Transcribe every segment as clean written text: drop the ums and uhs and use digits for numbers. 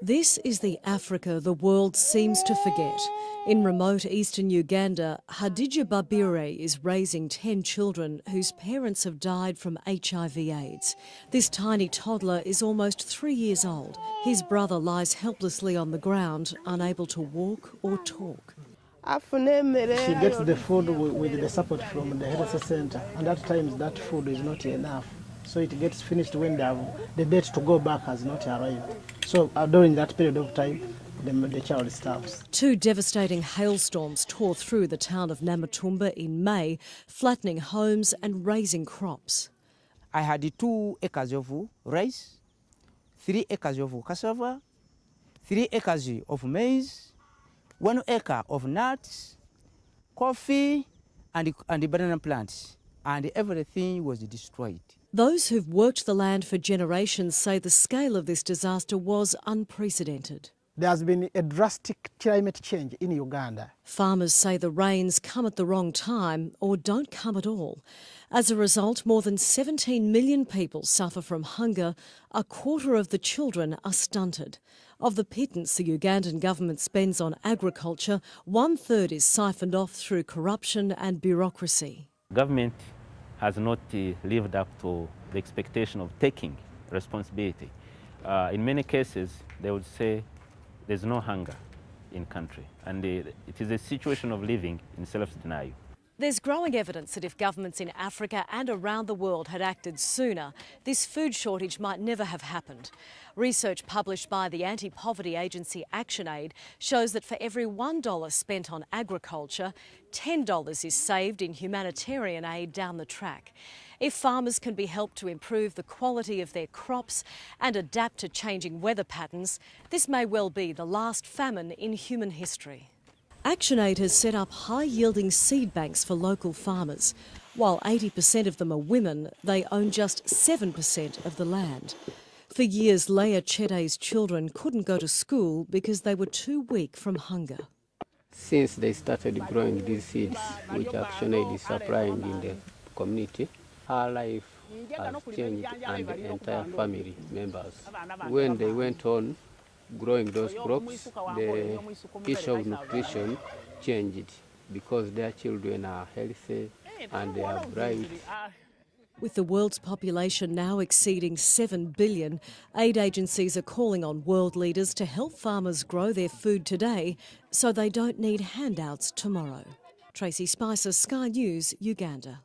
This is the Africa the world seems to forget. In remote eastern Uganda, Hadija Babire is raising 10 children whose parents have died from HIV/AIDS. This tiny toddler is almost 3 years old. His brother lies helplessly on the ground, unable to walk or talk. She gets the food with the support from the health center, and at times that food is not enough. So it gets finished when the date to go back has not arrived. So during that period of time, the child starves. 2 devastating hailstorms tore through the town of Namatumba in May, flattening homes and razing crops. I had 2 acres of rice, 3 acres of cassava, 3 acres of maize, 1 acre of nuts, coffee, and banana plants, and everything was destroyed. Those who've worked the land for generations say the scale of this disaster was unprecedented. There has been a drastic climate change in Uganda. Farmers say the rains come at the wrong time or don't come at all. As a result, more than 17 million people suffer from hunger. A quarter of the children are stunted. Of the pittance the Ugandan government spends on agriculture, 1/3 is siphoned off through corruption and bureaucracy. Government has not lived up to the expectation of taking responsibility. In many cases, they would say there's no hunger in country, and it is a situation of living in self-denial. There's growing evidence that if governments in Africa and around the world had acted sooner, this food shortage might never have happened. Research published by the anti-poverty agency ActionAid shows that for every $1 spent on agriculture, $10 is saved in humanitarian aid down the track. If farmers can be helped to improve the quality of their crops and adapt to changing weather patterns, this may well be the last famine in human history. ActionAid has set up high-yielding seed banks for local farmers. While 80% of them are women, they own just 7% of the land. For years, Leah Chede's children couldn't go to school because they were too weak from hunger. Since they started growing these seeds, which ActionAid is supplying in the community, her life has changed and the entire family members. When they went on growing those crops, the issue of nutrition changed because their children are healthy and they are bright. With the world's population now exceeding 7 billion, aid agencies are calling on world leaders to help farmers grow their food today so they don't need handouts tomorrow. Tracey Spicer, Sky News, Uganda.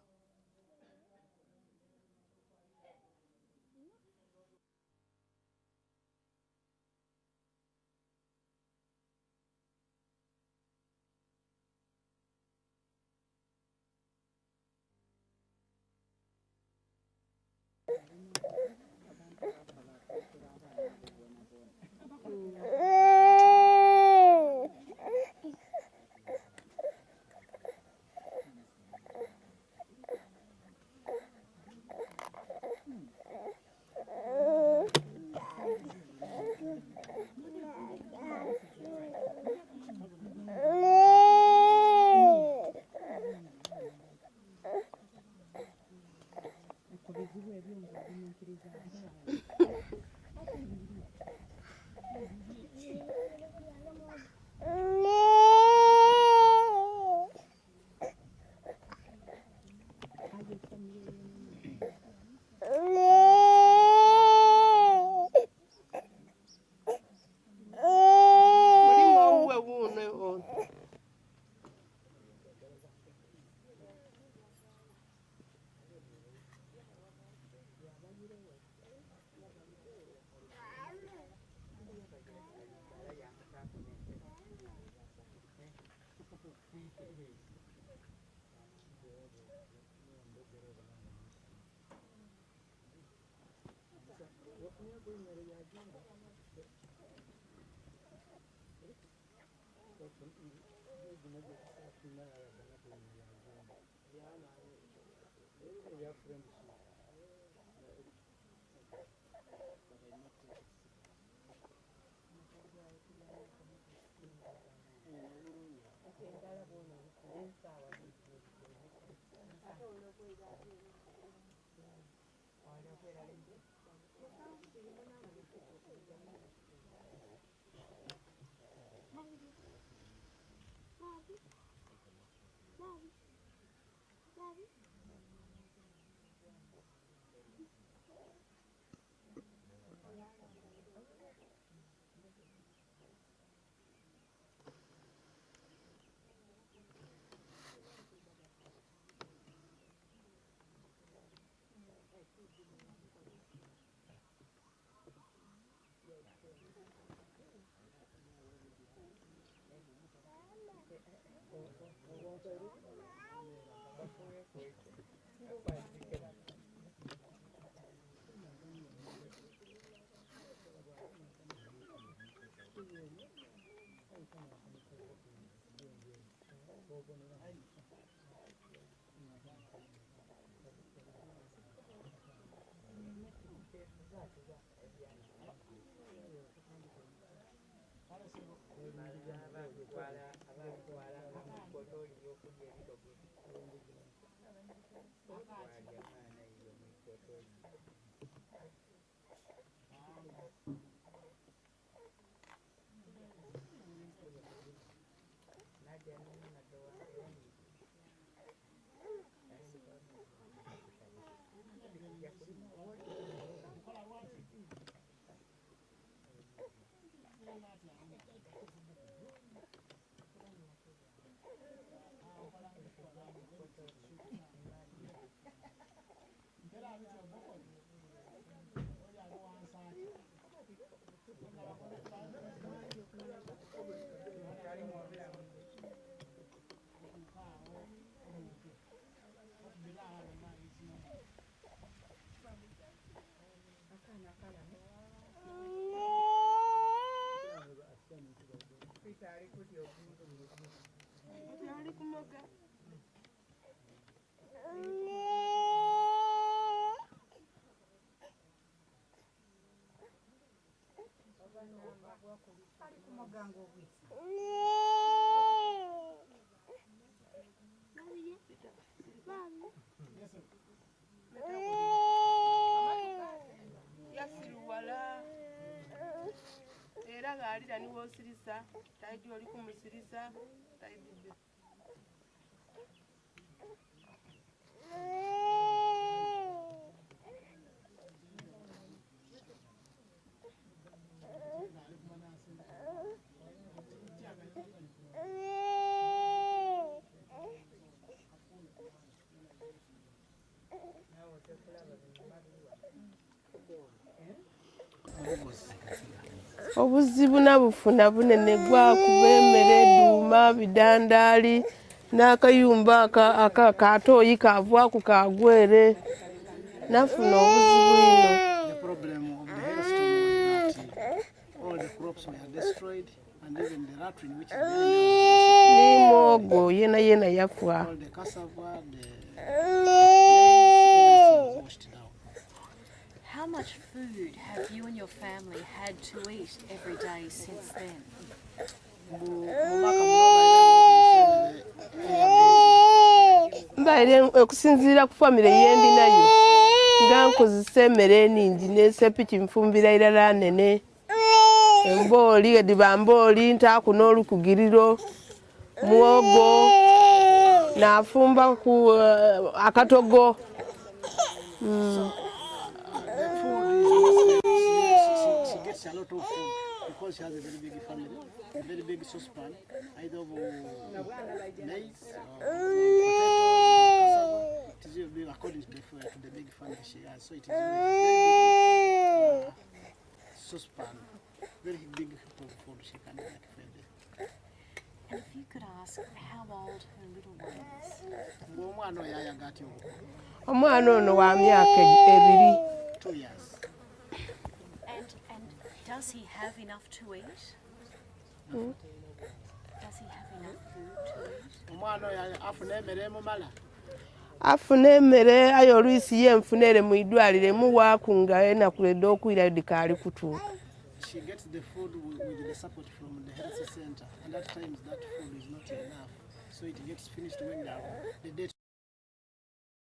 Obuzibu nabufuna bunene gwakuba emmere duuma bidandaali n'akayumba akatoyi kavaaku kagwere nafuna obuzibu ino. The problem of the hailstorm was that all the crops were destroyed and even the rattlin which is ni mogo yena yafa. all the cassava, the everything was washed down. How much food have you and your family had to eat every day since then? Mbaire okusinziira ku famire yendi nayo nga nkozesa emmere eningi n'esepiki nfumbira irala nene embooli ediba mbooli ntaaku n'olukugiriro muwogo nafumba ku akatogo. She gets a lot of food because she has a very big family, a very big saucepan, either of maize or potatoes, cassava. It is very big according to the big family she has. So it is a very big saucepan, very big of food she can make for them. And if you could ask how old her little one is? Omwana ono wa myaka ebiri. 2 years. And does he have enough to eat? Does he have enough food to eat? Afuna emmere ayo oluisi ye nfunere mu idwaliro emuwaaku nga enakuledde okwira dikaali kutuuka. She gets the food with the support from the health center, and at times that food is not enough, so it gets finished when the date